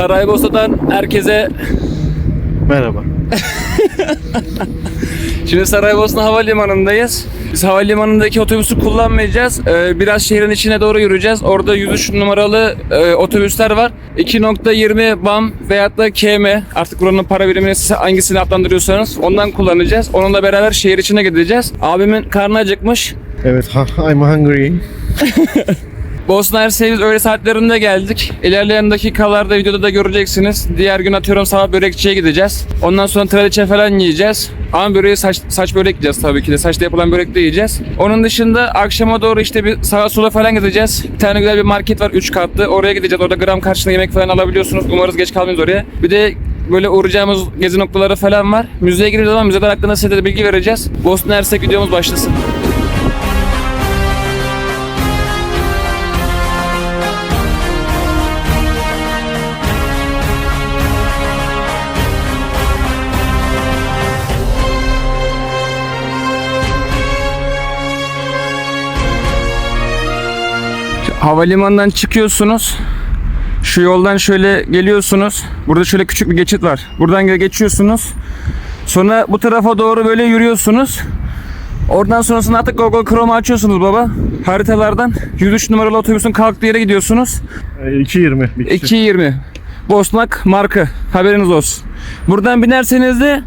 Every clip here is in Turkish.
Saraybosna'dan herkese merhaba. Şimdi Saraybosna Havalimanı'ndayız. Biz havalimanındaki otobüsü kullanmayacağız. Biraz şehrin içine doğru yürüyeceğiz. Orada 103 numaralı otobüsler var. 2.20 BAM veyahut da KM. Artık buranın para birimini size hangisini adlandırıyorsanız ondan kullanacağız. Onunla beraber şehir içine gideceğiz. Abimin karnı acıkmış. Evet, I'm hungry. Bosna Hersek'e biz öğle saatlerinde geldik. İlerleyen dakikalarda videoda da göreceksiniz. Diğer gün atıyorum sabah börekçiye gideceğiz. Ondan sonra traliçe falan yiyeceğiz. Ama böreği saç börek yiyeceğiz tabii ki de. Saçta yapılan börek de yiyeceğiz. Onun dışında akşama doğru işte bir sağa sola falan gideceğiz. Bir tane güzel bir market var 3 katlı. Oraya gideceğiz. Orada gram karşılığında yemek falan alabiliyorsunuz. Umarız geç kalmayız oraya. Bir de böyle uğrayacağımız gezi noktaları falan var. Müzeye gireceğiz ama müzeler hakkında size de bilgi vereceğiz. Bosna Hersek videomuz başlasın. Havalimanından çıkıyorsunuz. Şu yoldan şöyle geliyorsunuz. Burada şöyle küçük bir geçit var. Buradan geçiyorsunuz. Sonra bu tarafa doğru böyle yürüyorsunuz. Oradan sonrasında artık Google Chrome'u açıyorsunuz baba. Haritalardan 103 numaralı otobüsün kalktığı yere gidiyorsunuz. 2.20. 2.20. Bosnak marka. Haberiniz olsun. Buradan binerseniz de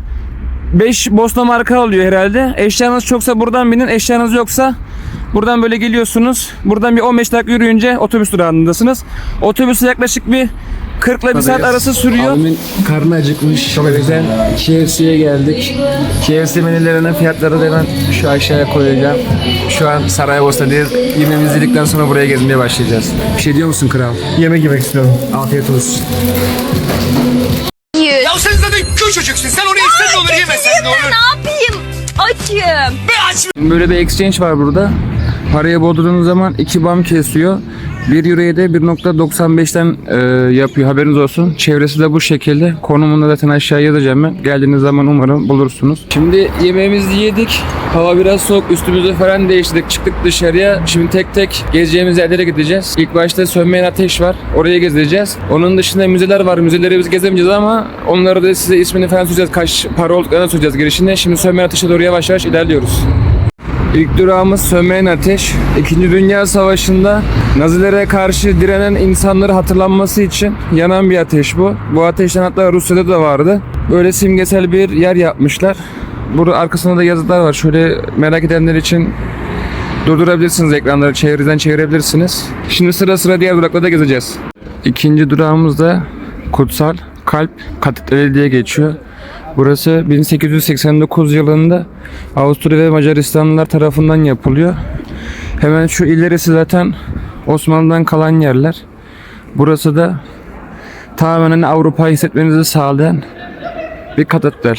5 Bosna marka alıyor herhalde. Eşyanız çoksa buradan binin. Eşyanız yoksa buradan böyle geliyorsunuz. Buradan bir 15 dakika yürüyünce otobüs durağındasınız. Otobüse yaklaşık bir 40 ile 1 saat arası sürüyor. Abimin karnı acıkmış. O yüzden KFC'ye geldik. KFC menülerinin fiyatları da hemen şu aşağıya koyacağım. Şu an Saraybosna'dayız. Yemeğimizi yedikten sonra buraya gezmeye başlayacağız. Bir şey diyor musun kral? Yemek yemek istiyorum. Afiyet olsun. Ya sen zaten küçücüksün. Sen onu yesen ne olur yemesen ne olur. Ne yapayım? Açım. Böyle bir exchange var burada. Parayı bozdurduğunuz zaman 2 BAM kesiyor. 1 euroya da 1.95'ten yapıyor. Haberiniz olsun. Çevresi de bu şekilde. Konumunu zaten aşağıya yazacağım ben. Geldiğiniz zaman umarım bulursunuz. Şimdi yemeğimizi yedik. Hava biraz soğuk. Üstümüzü falan değiştirdik. Çıktık dışarıya. Şimdi tek tek gezeceğimiz yerlere gideceğiz. İlk başta Sönmeyen Ateş var. Oraya gezeceğiz. Onun dışında müzeler var. Müzeleri biz gezemeyeceğiz ama onları da size ismini falan söyleyeceğiz. Kaç para olduklarını söyleyeceğiz girişinde. Şimdi Sönmeyen Ateş'e doğru yavaş yavaş ilerliyoruz. İlk durağımız Sönmeyen Ateş. İkinci Dünya Savaşı'nda Nazilere karşı direnen insanları hatırlanması için yanan bir ateş bu. Bu ateşten hatta Rusya'da da vardı. Böyle simgesel bir yer yapmışlar. Burada arkasında da yazılar var. Şöyle merak edenler için durdurabilirsiniz ekranları. Çeviriden çevirebilirsiniz. Şimdi sıra sıra diğer duraklarda gezeceğiz. İkinci durağımız da Kutsal Kalp Katedrali diye geçiyor. Burası 1889 yılında Avusturya ve Macaristanlılar tarafından yapılıyor. Hemen şu ilerisi zaten Osmanlı'dan kalan yerler. Burası da tamamen Avrupa'yı hissetmenizi sağlayan bir katedral.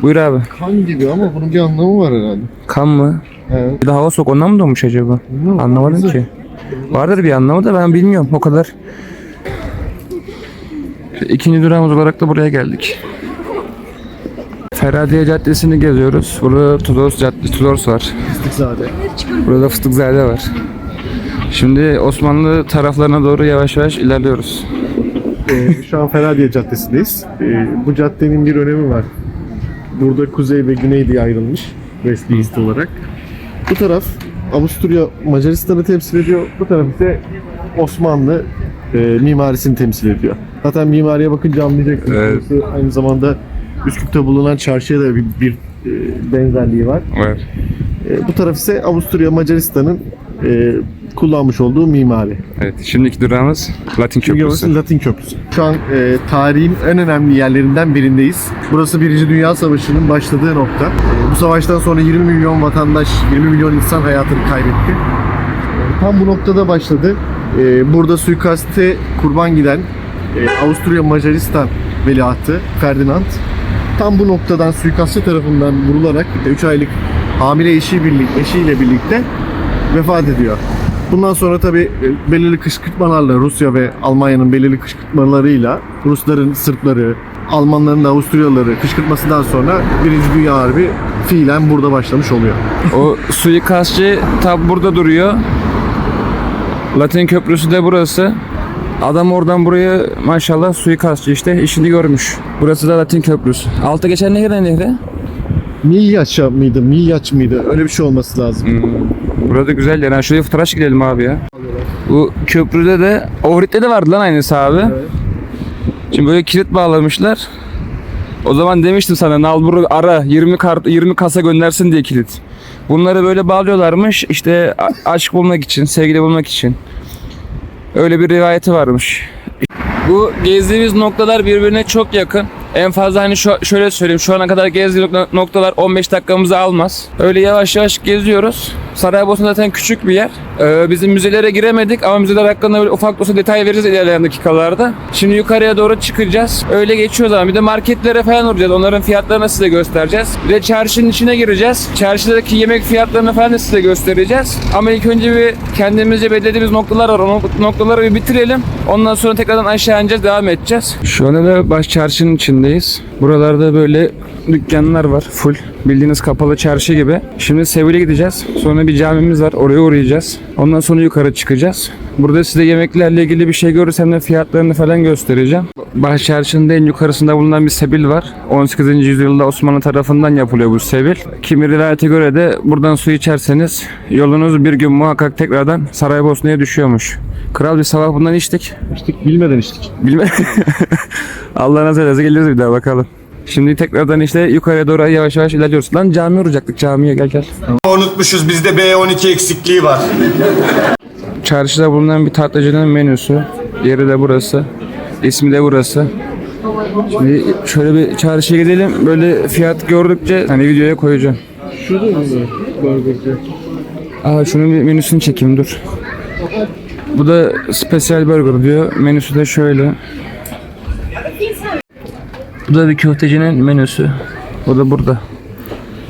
Buyur abi. Kan gibi ama bunun bir anlamı var herhalde. Kan mı? Evet. Bir de hava soğuk ondan mı doğmuş acaba? Bilmiyorum. Anlamadım ki. Vardır bir anlamı da ben bilmiyorum o kadar. İkinci durağımız olarak da buraya geldik. Ferhadiye Caddesi'ni geziyoruz. Burada Tudors var. Fıstıkzade. Burada Fıstıkzade var. Şimdi Osmanlı taraflarına doğru yavaş yavaş ilerliyoruz. Şu an Ferhadiye Caddesi'ndeyiz. Bu caddenin bir önemi var. Burada kuzey ve güney diye ayrılmış. West East olarak. Bu taraf Avusturya Macaristan'ı temsil ediyor. Bu taraf ise Osmanlı mimarisini temsil ediyor. Zaten mimariye bakınca anlayacaksınız. Evet. Burası aynı zamanda Üsküp'te bulunan çarşıya da bir benzerliği var. Evet. Bu taraf ise Avusturya Macaristan'ın kullanmış olduğu mimari. Evet. Şimdiki durağımız Latin Çünkü Köprüsü. burası Latin Köprüsü. Şu an tarihin en önemli yerlerinden birindeyiz. Burası 1. Dünya Savaşı'nın başladığı nokta. Bu savaştan sonra 20 milyon vatandaş, 20 milyon insan hayatını kaybetti. Tam bu noktada başladı. Burada suikaste kurban giden Avusturya Macaristan veliahtı Ferdinand tam bu noktadan suikastçı tarafından vurularak 3 aylık hamile eşiyle birlikte vefat ediyor. Bundan sonra tabi belirli kışkırtmalarla Rusya ve Almanya'nın belirli kışkırtmalarıyla Rusların Sırpları, Almanların da Avusturyalıları kışkırtmasından sonra 1. Dünya Harbi fiilen burada başlamış oluyor. O suikastçı tam burada duruyor. Latin Köprüsü de burası. Adam oradan buraya maşallah suikastçı işte işini görmüş. Burası da Latin Köprüsü. Altta geçen nehir ne nehri? Milyaç mıydı? Milyaç mıydı? Öyle bir şey olması lazım. Burada güzel yer. Yani şuraya fotoğraf gidelim abi ya. Bu köprüde de Ohrid'de de vardı lan aynısı abi. Evet. Şimdi böyle kilit bağlamışlar. O zaman demiştim sana nalburu ara 20 kasa göndersin diye kilit. Bunları böyle bağlıyorlarmış işte aşk bulmak için, sevgili bulmak için. Öyle bir rivayeti varmış. Bu gezdiğimiz noktalar birbirine çok yakın. En fazla hani şöyle söyleyeyim şu ana kadar gezdiğimiz noktalar 15 dakikamızı almaz. Öyle yavaş yavaş geziyoruz. Saraybosna zaten küçük bir yer. Bizim müzelere giremedik ama müzeler hakkında böyle ufak da olsa detay veririz ilerleyen dakikalarda. Şimdi yukarıya doğru çıkacağız. Öyle geçiyoruz ama bir de marketlere falan uğrayacağız. Onların fiyatlarını size göstereceğiz. Bir de çarşının içine gireceğiz. Çarşıdaki yemek fiyatlarını falan da size göstereceğiz. Ama ilk önce bir kendimizce belirlediğimiz noktalar var. O noktaları bir bitirelim. Ondan sonra tekrardan aşağı ineceğiz, devam edeceğiz. Şu anda da baş çarşının içindeyiz. Buralarda böyle dükkanlar var. Full. Bildiğiniz kapalı çarşı gibi. Şimdi Sevil'e gideceğiz. Sonra bir camimiz var. Oraya uğrayacağız. Ondan sonra yukarı çıkacağız. Burada size yemeklerle ilgili bir şey görürsem de fiyatlarını falan göstereceğim. Baş çarşının en yukarısında bulunan bir sebil var. 18. yüzyılda Osmanlı tarafından yapılıyor bu sebil. Kimi rivayete göre de buradan su içerseniz yolunuz bir gün muhakkak tekrardan Saraybosna'ya düşüyormuş. Kral bir sabah bundan içtik. İçtik, bilmeden içtik. Bilmem. Allah nasip ederse geliriz bir daha bakalım. Şimdi tekrardan işte yukarıya doğru yavaş yavaş ilerliyoruz. Lan camiye uğrayacaktık, camiye gel. Unutmuşuz bizde B12 eksikliği var. Çarşıda bulunan bir tatlıcının menüsü. Yeri de burası. İsmi de burası. Şimdi şöyle bir çarşıya gidelim. Böyle fiyat gördükçe hani videoya koyacağım. Şurada mı burgerci? Şunun bir menüsünü çekeyim dur. Bu da special burger diyor. Menüsü de şöyle. Bu da bir köftecinin menüsü. O da burada.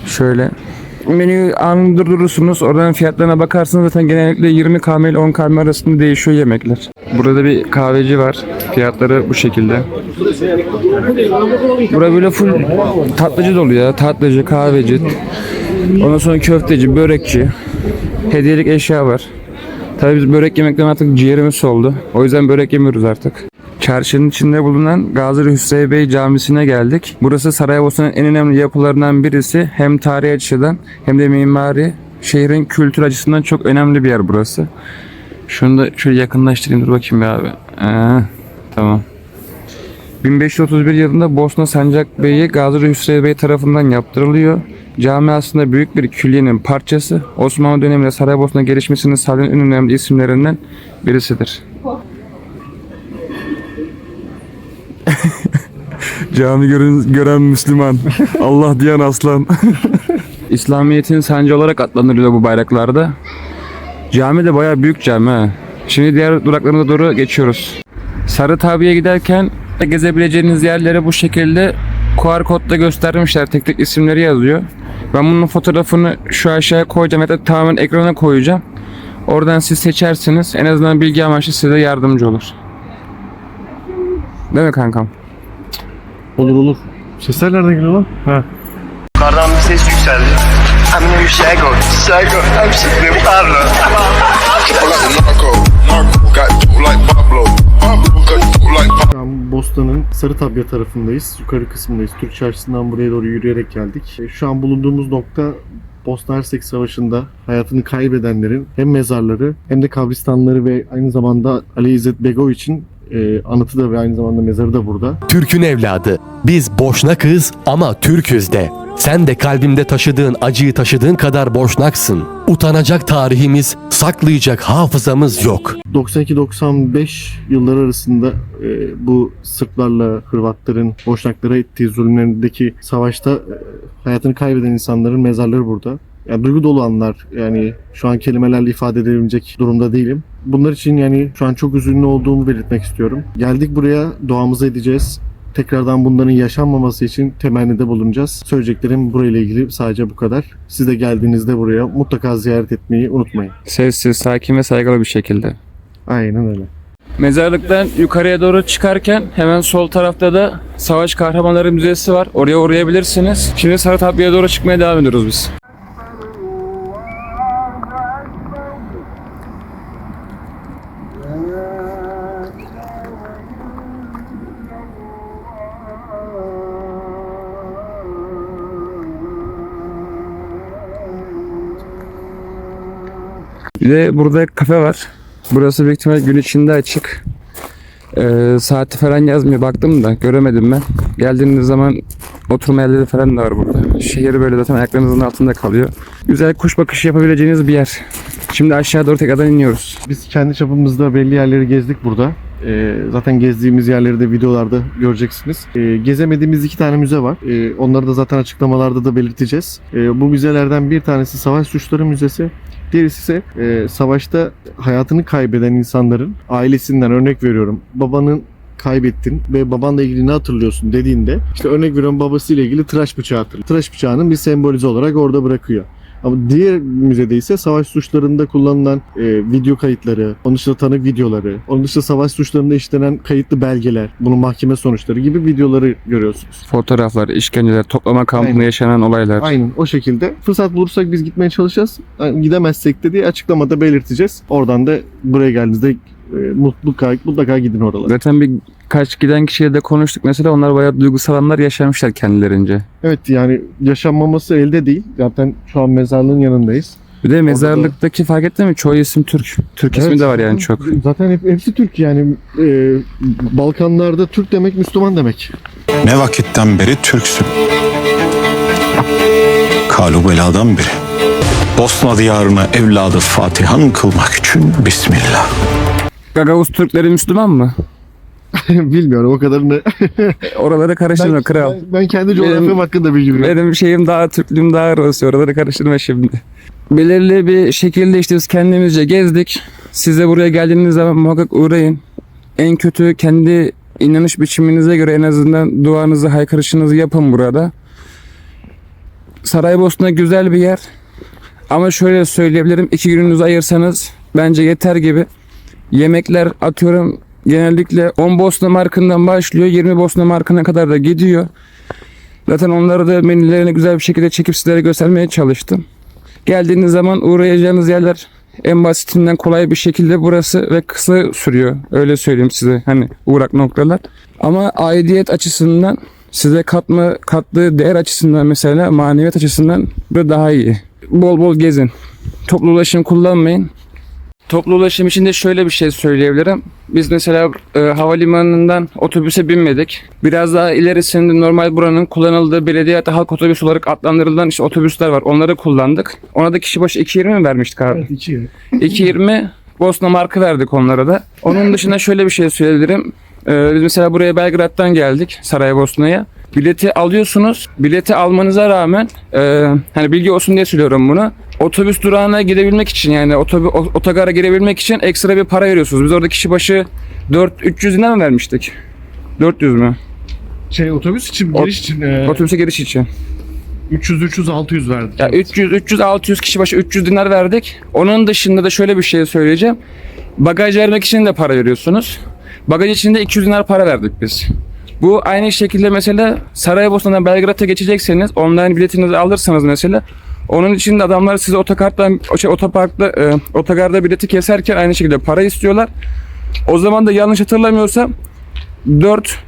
Şöyle. Menüyü anında durdurursunuz. Oradan fiyatlarına bakarsınız. Zaten genellikle 20 km ile 10 km arasında değişiyor yemekler. Burada bir kahveci var. Fiyatları bu şekilde. Burada böyle full tatlıcı dolu ya. Tatlıcı, kahveci. Ondan sonra köfteci, börekçi. Hediyelik eşya var. Tabii biz börek yemekten artık ciğerimiz soldu. O yüzden börek yemiyoruz artık. Çarşının içinde bulunan Gazi Hüseyin Bey Camisi'ne geldik. Burası Saraybosna'nın en önemli yapılarından birisi. Hem tarihi açıdan hem de mimari, şehrin kültür açısından çok önemli bir yer burası. Şunu da şöyle yakınlaştırayım dur bakayım ya abi. Tamam. 1531 yılında Bosna Sancak Bey'i Gazi Hüseyin Bey tarafından yaptırılıyor. Cami aslında büyük bir külliyenin parçası. Osmanlı döneminde Saraybosna gelişmesini sağlayan en önemli isimlerinden birisidir. Cami gören Müslüman, Allah diyen aslan. İslamiyet'in sancı olarak adlandırılıyor bu bayraklarda. Cami de bayağı büyük cami ha. Şimdi diğer duraklarına doğru geçiyoruz. Sarı Tabi'ye giderken gezebileceğiniz yerlere bu şekilde QR kodda göstermişler. Tek tek isimleri yazıyor. Ben bunun fotoğrafını şu aşağıya koyacağım. Hatta tamamen ekrana koyacağım. Oradan siz seçersiniz. En azından bilgi amaçlı size yardımcı olur. Değil mi kankam? Olur. Sesler nereden geliyor lan? Ha. Yukarıdan bir ses yükseldi. I'm new Shago. I'm şimdi Pablo. Şu an Bosna'nın Sarı Tabya tarafındayız. Yukarı kısmındayız. Türk Çarşısı'ndan buraya doğru yürüyerek geldik. Şu an bulunduğumuz nokta Bosna Hersek Savaşı'nda hayatını kaybedenlerin hem mezarları hem de kabristanları ve aynı zamanda Ali İzzet Begoviç'in anıtı da ve aynı zamanda mezarı da burada. Türk'ün evladı. Biz Boşnakız ama Türk'üz de. Sen de kalbimde taşıdığın acıyı taşıdığın kadar Boşnaksın. Utanacak tarihimiz, saklayacak hafızamız yok. 92-95 yılları arasında bu Sırplarla Hırvatların Boşnaklara ettiği zulümlerindeki savaşta hayatını kaybeden insanların mezarları burada. Yani duygu dolu anlar, yani şu an kelimelerle ifade edebilecek durumda değilim. Bunlar için yani şu an çok üzünlü olduğumu belirtmek istiyorum. Geldik buraya, duamızı edeceğiz. Tekrardan bunların yaşanmaması için temennide bulunacağız. Söyleyeceklerim burayla ilgili sadece bu kadar. Siz de geldiğinizde buraya mutlaka ziyaret etmeyi unutmayın. Sessiz, sakin ve saygılı bir şekilde. Aynen öyle. Mezarlıktan yukarıya doğru çıkarken hemen sol tarafta da Savaş Kahramanları Müzesi var. Oraya uğrayabilirsiniz. Şimdi Sarı Tabya'ya doğru çıkmaya devam ediyoruz biz. Bir de burada kafe var. Burası büyük ihtimal gün içinde açık. Saati falan yazmıyor. Baktım da göremedim ben. Geldiğiniz zaman oturma yerleri falan da var burada. Şehir böyle zaten ayaklarınızın altında kalıyor. Güzel kuş bakışı yapabileceğiniz bir yer. Şimdi aşağı doğru tekrardan iniyoruz. Biz kendi çapımızda belli yerleri gezdik burada. Zaten gezdiğimiz yerleri de videolarda göreceksiniz. Gezemediğimiz 2 tane müze var. Onları da zaten açıklamalarda da belirteceğiz. Bu müzelerden bir tanesi Savaş Suçları Müzesi. Diğerisi ise savaşta hayatını kaybeden insanların ailesinden, örnek veriyorum, babanın kaybettin ve babanla ilgili ne hatırlıyorsun dediğinde, işte örnek veriyorum, babasıyla ilgili tıraş bıçağı hatırlıyor. Tıraş bıçağının bir sembolize olarak orada bırakıyor. Ama diğer müzede ise savaş suçlarında kullanılan video kayıtları, onun dışında tanık videoları, onun dışında savaş suçlarında işlenen kayıtlı belgeler, bunun mahkeme sonuçları gibi videoları görüyorsunuz. Fotoğraflar, işkenceler, toplama kampında Aynen. yaşanan olaylar. Aynen o şekilde. Fırsat bulursak biz gitmeye çalışacağız. Yani gidemezsek de diye açıklamada belirteceğiz. Oradan da buraya geldiğinizde mutlaka gidin oralara. Zaten birkaç giden kişiyle de konuştuk. Mesela onlar bayağı duygusal anlar yaşamışlar kendilerince. Evet, yani yaşanmaması elde değil. Zaten şu an mezarlığın yanındayız. Bir de mezarlıktaki fark ettin mi? Çoğu isim Türk. Türk ismi de var yani çok. Zaten hepsi Türk yani. Balkanlarda Türk demek Müslüman demek. Ne vakitten beri Türksün? Kalubela'dan beri. Bosna diyarına evladı Fatihan kılmak için Bismillah. Gagavuz Türkleri Müslüman mı? Bilmiyorum o kadarını. Oraları karıştırma kral. Ben kendi coğrafyam hakkında bilgi veriyorum. Benim şeyim daha Türklüğüm daha Rusya. Oraları karıştırma şimdi. Belirli bir şekilde işte biz kendimizce gezdik. Siz de buraya geldiğiniz zaman muhakkak uğrayın. En kötü kendi inanış biçiminize göre en azından duanızı, haykırışınızı yapın burada. Saraybosna güzel bir yer. Ama şöyle söyleyebilirim. 2 gününüzü ayırsanız bence yeter gibi. Yemekler atıyorum genellikle 10 Bosna markından başlıyor. 20 Bosna markına kadar da gidiyor. Zaten onları da menülerini güzel bir şekilde çekip sizlere göstermeye çalıştım. Geldiğiniz zaman uğrayacağınız yerler en basitinden kolay bir şekilde burası ve kısa sürüyor. Öyle söyleyeyim size, hani uğrak noktalar. Ama aidiyet açısından, size kattığı değer açısından, mesela maneviyat açısından bu daha iyi. Bol bol gezin. Toplu ulaşım kullanmayın. Toplu ulaşım için de şöyle bir şey söyleyebilirim. Biz mesela havalimanından otobüse binmedik. Biraz daha ilerisinde normal buranın kullanıldığı belediye halk otobüsü olarak adlandırılan işte otobüsler var. Onları kullandık. Ona da kişi başı 2.20 mi vermiştik abi? Evet, 2. 2.20 Bosna markı verdik onlara da. Onun dışında şöyle bir şey söyleyebilirim. Biz mesela buraya Belgrad'dan geldik, Saraybosna'ya. Bileti alıyorsunuz. Bileti almanıza rağmen hani bilgi olsun diye söylüyorum bunu. Otobüs durağına gidebilmek için, yani otogara girebilmek için ekstra bir para veriyorsunuz. Biz orada kişi başı 300 dinar mı vermiştik? 400 mü? Otobüs için, giriş için Otobüse giriş için. 300-600 verdik. Ya 300-600 kişi başı 300 dinar verdik. Onun dışında da şöyle bir şey söyleyeceğim. Bagaj vermek için de para veriyorsunuz. Bagaj için de 200 dinar para verdik biz. Bu aynı şekilde mesela Saraybosna'dan Belgrad'a geçecekseniz online biletinizi alırsanız mesela, onun için de adamlar size otogarda bileti keserken aynı şekilde para istiyorlar. O zaman da yanlış hatırlamıyorsam 4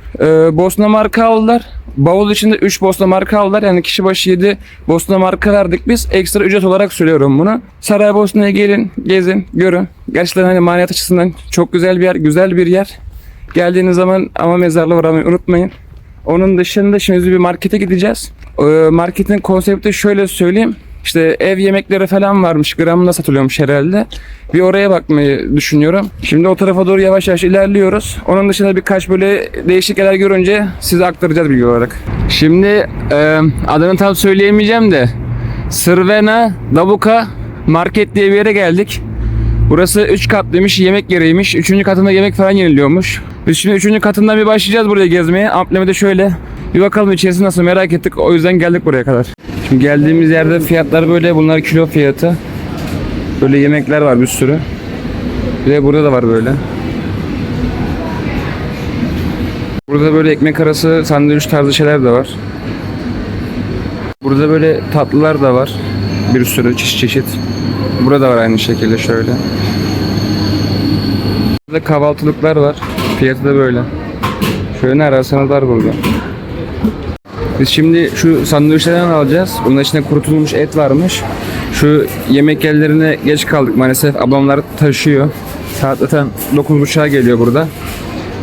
Bosna marka aldılar. Bavul içinde 3 Bosna marka aldılar. Yani kişi başı 7 Bosna marka verdik biz. Ekstra ücret olarak söylüyorum bunu. Saraybosna'ya gelin, gezin, görün. Gerçekten hani maneviyat açısından çok güzel bir yer, güzel bir yer. Geldiğiniz zaman ama mezarlığa uğramayı unutmayın. Onun dışında şimdi biz bir markete gideceğiz. Marketin konsepti şöyle söyleyeyim. İşte ev yemekleri falan varmış. Gramında satılıyormuş herhalde. Bir oraya bakmayı düşünüyorum. Şimdi o tarafa doğru yavaş yavaş ilerliyoruz. Onun dışında birkaç böyle değişik yerler görünce size aktaracağız bilgi olarak. Şimdi adını tam söyleyemeyeceğim de Srvena Dabuka Market diye bir yere geldik. Burası 3 katlıymış, yemek yeriymiş. 3. katında yemek falan yeniliyormuş. Biz şimdi 3. katından bir başlayacağız buraya gezmeye. Amblemi de şöyle. Bir bakalım içerisi nasıl, merak ettik. O yüzden geldik buraya kadar. Şimdi geldiğimiz yerde fiyatlar böyle. Bunlar kilo fiyatı. Böyle yemekler var bir sürü. Bir de burada da var böyle. Burada böyle ekmek arası sandviç tarzı şeyler de var. Burada böyle tatlılar da var. Bir sürü çeşit. Burada var aynı şekilde şöyle. Burada kahvaltılıklar var. Fiyatı da böyle. Şöyle ne ararsanız var burada. Biz şimdi şu sandviçlerden alacağız. Bunun içinde kurutulmuş et varmış. Şu yemek yerlerine geç kaldık maalesef. Ablamlar taşıyor. Saat zaten 9.30'a geliyor burada.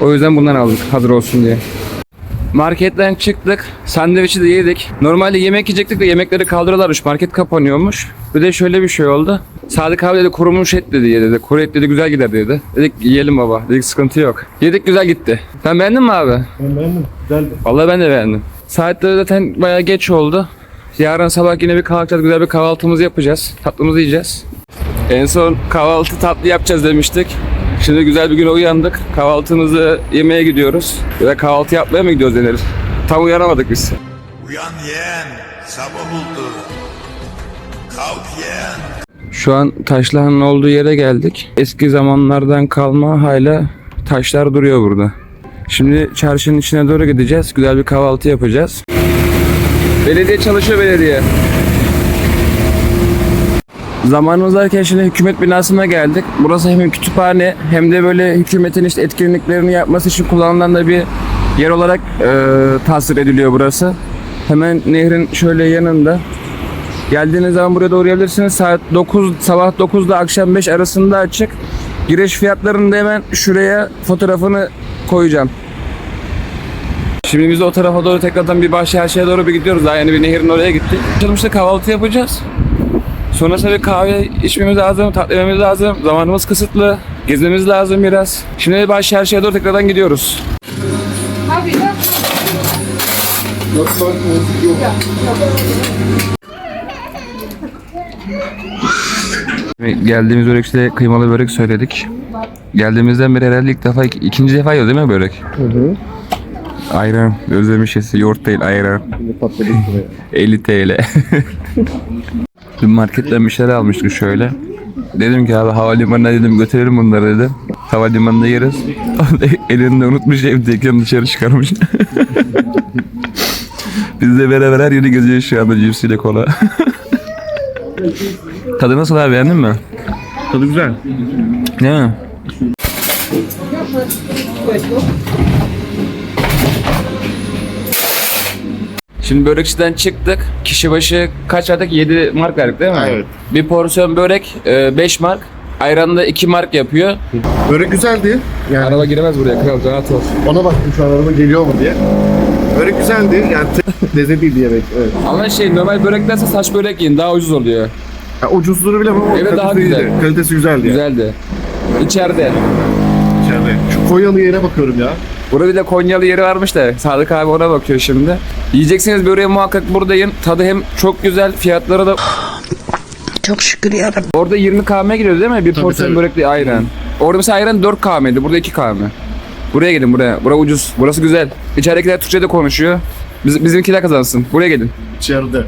O yüzden bundan aldık hazır olsun diye. Marketten çıktık. Sandviçi de yedik. Normalde yemek yiyecektik de yemekleri kaldırıyorlarmış. Market kapanıyormuş. Bir de şöyle bir şey oldu. Sadık abi dedi kurumuş et dedi ye dedi. Kuru et dedi güzel gider dedi. Dedik yiyelim baba. Dedik sıkıntı yok. Yedik güzel gitti. Sen beğendin mi abi? Ben beğendim. Güzeldi. Vallahi ben de beğendim. Saatleri zaten bayağı geç oldu. Yarın sabah yine bir kalkacağız. Güzel bir kahvaltımızı yapacağız. Tatlımızı yiyeceğiz. En son kahvaltı tatlı yapacağız demiştik. Şimdi güzel bir güne uyandık. Kahvaltımızı yemeye gidiyoruz. Ya da kahvaltı yapmaya mı gidiyoruz denir. Tam uyanamadık biz. Uyan yeğen, sabah oldu. Kalk yeğen. Şu an taşların olduğu yere geldik. Eski zamanlardan kalma hala taşlar duruyor burada. Şimdi çarşının içine doğru gideceğiz. Güzel bir kahvaltı yapacağız. Belediye çalışıyor belediye. Zamanımız varken şimdi hükümet binasına geldik. Burası hem kütüphane hem de böyle hükümetin işte etkinliklerini yapması için kullanılan da bir yer olarak tasvir ediliyor burası. Hemen nehrin şöyle yanında. Geldiğiniz zaman buraya da uğrayabilirsiniz. Saat 9, sabah 9 ile akşam 5 arasında açık. Giriş fiyatlarını da hemen şuraya fotoğrafını koyacağım. Şimdi biz de o tarafa doğru tekrardan bir Bahçeşehir'e doğru bir gidiyoruz. Daha yani bir nehrin oraya gittik. Açılmışta kahvaltı yapacağız. Sonrasında bir kahve içmemiz lazım, tatlı yememiz lazım. Zamanımız kısıtlı. Gezmemiz lazım biraz. Şimdi de Bahçeşehir'e doğru tekrardan gidiyoruz. Geldiğimiz börekçide kıymalı börek söyledik. Geldiğimizden beri herhalde ilk defa, ikinci defa yiyoruz değil mi börek? Hı. Ayran, özlemişiz. Yoğurt değil, ayran. Şimdi patladık buraya. 50 TL. Dün marketten bir şeyler almıştık şöyle. Dedim ki abi havalimanına dedim götürelim bunları dedim. Havalimanında yeriz. Elinde unutmuş evdeyken dışarı çıkarmış. Biz de beraber her yeri geziyoruz şu anda cipsiyle kola. Tadı nasıl abi, beğendin mi? Tadı güzel. Değil mi? Şimdi börekçiden çıktık. Kişi başı kaç verdik? 7 mark verdik değil mi? Evet. Bir porsiyon börek 5 mark. Ayran da 2 mark yapıyor. Börek güzeldi. Yani Araba giremez buraya kral, rahat ol. ona baktım şu an araba geliyor mu diye. Börek güzeldi. Yani lezzetli bir yemek. Evet. Ama normal böreklerse saç börek yiyin, daha ucuz oluyor. Ya, ucuzluğunu bilemem ama Evet, daha kalitesi güzel. iyiydi. Kalitesi güzeldi. Güzeldi. İçeride. İçeride. Şu Konyalı yere bakıyorum ya. Burada bir de Konyalı yeri varmış da Sadık abi ona bakıyor şimdi. Yiyeceksiniz böreği muhakkak burada yiyin. Tadı hem çok güzel, fiyatları da... Çok şükür yarabbim. Orada 20 km giriyor değil mi? Bir porsiyon tabii. börekli ayran. Orada mesela ayran 4 km'ydi. Burada 2 km. Buraya gelin buraya. Bura ucuz. Burası güzel. İçeridekiler Türkçe'de konuşuyor. Bizimkiler kazansın. Buraya gelin. İçeride.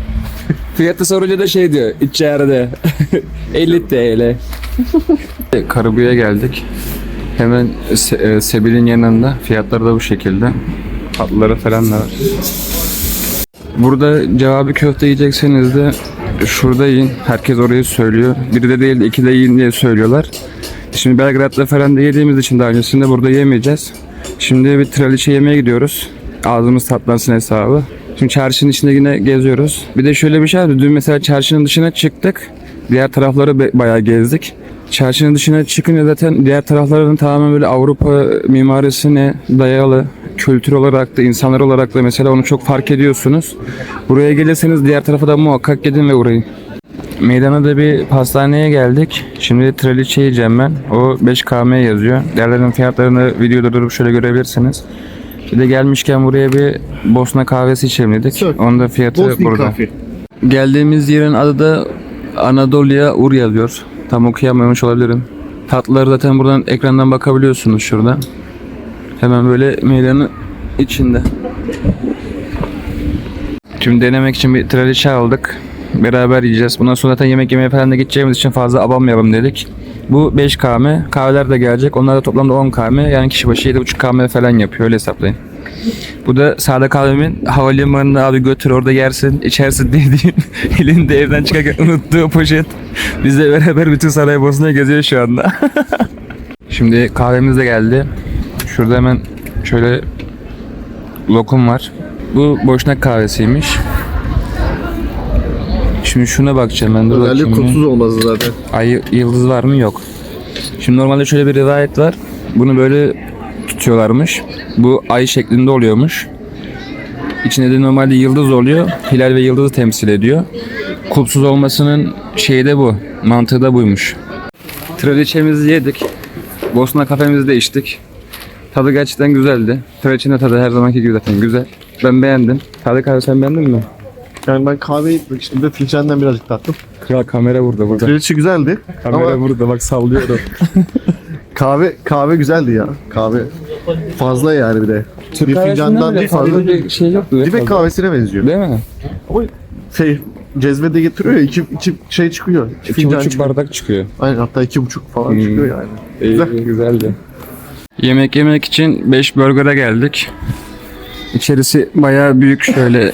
Fiyatı sorunca da şey diyor. İçeride. 50 TL. Karabüye geldik. Hemen Sebil'in yanında. Fiyatları da bu şekilde. Tatlıları falan da var. Burada cevabı köfte yiyecekseniz de şurada yiyin. Herkes orayı söylüyor. Biri de değil de iki de yiyin diye söylüyorlar. Şimdi Belgrad'da falan da yediğimiz için daha öncesinde burada yemeyeceğiz. Şimdi bir traliçe yemeye gidiyoruz. Ağzımız tatlansın hesabı. Şimdi çarşının içinde yine geziyoruz. Bir de şöyle bir şey var. Dün mesela çarşının dışına çıktık. Diğer tarafları bayağı gezdik. Çarşının dışına çıkınca zaten diğer tarafların tamamen böyle Avrupa mimarisine dayalı, kültür olarak da insanlar olarak da mesela onu çok fark ediyorsunuz. Buraya gelirseniz diğer tarafa da muhakkak gidin ve uğrayın. Meydana da bir pastaneye geldik. Şimdi traliçe yiyeceğim ben. O 5 km yazıyor. Diğerlerinin fiyatlarını videoda durup şöyle görebilirsiniz. Bir de gelmişken buraya bir Bosna kahvesi içelim dedik. Onun da fiyatı Bosna burada. kahve. Geldiğimiz yerin adı da Anadolu'ya Ur yazıyor. Tam okuyamamış olabilirim. Tatlıları zaten buradan ekrandan bakabiliyorsunuz şurada. Hemen böyle meydanın içinde. Şimdi denemek için bir traliçe aldık. Beraber yiyeceğiz. Bundan sonra zaten yemek yemeye falan da gideceğimiz için fazla abanmayalım dedik. Bu 5 km. Kahveler de gelecek. Onlar da toplamda 10 km. Yani kişi başı 7,5 km falan yapıyor. Öyle hesaplayın. Bu da Sadık abimin havalimanına abi götür orada yersin, içersin dediğin elinde evden çıkarken unuttuğu poşet. Bizle beraber bütün Saraybosna'yı geziyor şu anda. Şimdi kahvemiz de geldi. Şurada hemen şöyle lokum var. Bu Boşnak kahvesiymiş. Şimdi şuna bakacağım ben de. Özellikle bakayım. kutsuz olmazdı zaten. Ay yıldız var mı? Yok. Şimdi normalde şöyle bir rivayet var. Bunu böyle tutuyorlarmış. Bu ay şeklinde oluyormuş. İçinde de normalde yıldız oluyor. Hilal ve yıldızı temsil ediyor. Kulpsuz olmasının şeyi de bu. Mantığı da buymuş. Traliçemizi yedik. Bosna kafemizi de içtik. Tadı gerçekten güzeldi. Traliçenin de tadı her zamanki gibi zaten güzel. Ben beğendim. Tadı kahve sen beğendin mi? Yani ben kahveyi şimdi filtrenden birazcık tattım. Kral kamera burada. Traliçe güzeldi ama burada bak sallıyorum. kahve güzeldi ya. Kahve fazla yani bir de. Bir fincandan değil fazla. Bir şey yoktu. Dibek kahvesine benziyor. Değil mi? Ama şey cezvede getiriyor ya iki şey çıkıyor. İki fincan 2,5 çıkıyor. bardak çıkıyor. Aynen hatta 2,5 falan çıkıyor yani. Güzel. Güzeldi. Yemek yemek için 5 burger'a geldik. İçerisi bayağı büyük, şöyle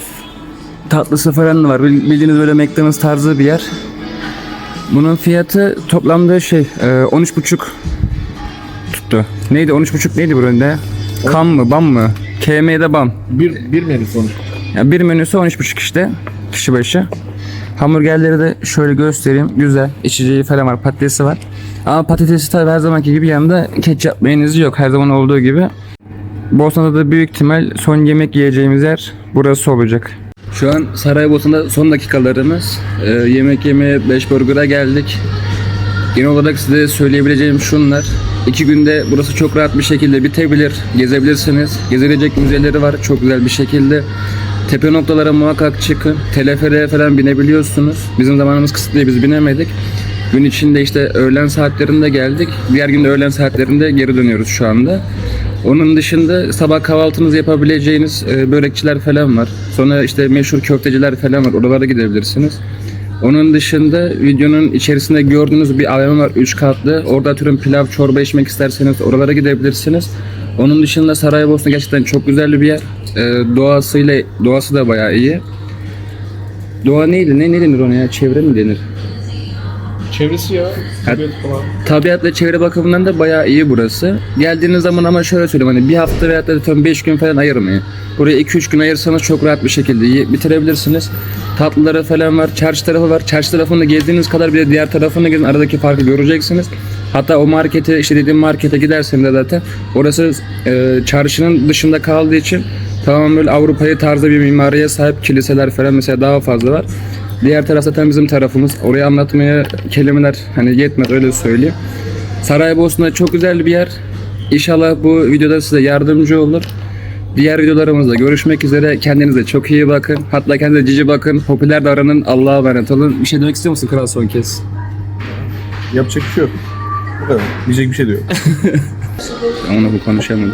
tatlısı falan da var. Bildiğiniz böyle McDonald's tarzı bir yer. Bunun fiyatı toplamda 13,5 tuttu. Neydi 13,5 neydi bu önde? Kam mı bam mı? KM'de bam. Bir menü sonuç. Yani bir menüsü 13,5 işte kişi başı. Hamburgerleri de şöyle göstereyim. Güzel. İçeceği falan var. Patatesi var. Ama patatesi tabii her zamanki gibi yanında ketçap mayonezi yok. Her zaman olduğu gibi. Bosna'da da büyük ihtimal son yemek yiyeceğimiz yer burası olacak. Şu an Saraybosna'da son dakikalarımız. Yemek yemeye 5 burger'a geldik. Genel olarak size söyleyebileceğim şunlar. 2 günde burası çok rahat bir şekilde bitebilir. Gezebilirsiniz. Gezilecek müzeleri var çok güzel bir şekilde. Tepe noktalara muhakkak çıkın. Teleferiğe falan binebiliyorsunuz. Bizim zamanımız kısıtlı, biz binemedik. Gün içinde işte öğlen saatlerinde geldik. Diğer gün de öğlen saatlerinde geri dönüyoruz şu anda. Onun dışında sabah kahvaltınızı yapabileceğiniz börekçiler falan var. Sonra işte meşhur köfteciler falan var. Oralara gidebilirsiniz. Onun dışında videonun içerisinde gördüğünüz bir AVM var 3 katlı. Orada atıyorum pilav, çorba içmek isterseniz oralara gidebilirsiniz. Onun dışında Saraybosna gerçekten çok güzel bir yer. Doğası da bayağı iyi. Doğa neydi? Ne denir ona ya? Çevre mi denir? Çevresi ya. Tabiat ve çevre bakımından da bayağı iyi burası. Geldiğiniz zaman ama şöyle söyleyeyim, hani bir hafta veya da 5 gün falan ayırmayın. Buraya 2-3 gün ayırsanız çok rahat bir şekilde bitirebilirsiniz. Tatlıları falan var, çarşı tarafı var. Çarşı tarafında gezdiğiniz kadar bir de diğer tarafında gezin, aradaki farkı göreceksiniz. Hatta o markete, işte dediğim markete giderseniz de zaten orası çarşının dışında kaldığı için tamamen böyle Avrupa'yı tarzda bir mimariye sahip, kiliseler falan mesela daha fazla var. Diğer taraf zaten bizim tarafımız. Orayı anlatmaya kelimeler hani yetmez, öyle söyleyeyim. Saraybosna çok güzel bir yer. İnşallah bu videoda size yardımcı olur. Diğer videolarımızda görüşmek üzere. Kendinize çok iyi bakın. Hatta kendinize cici bakın. Popüler davranın. Allah'a emanet olun. Bir şey demek istiyor musun kral son kez? Yapacak bir şey yok. Bu kadar. Diyecek bir şey de yok. Onu bu konuşamadım.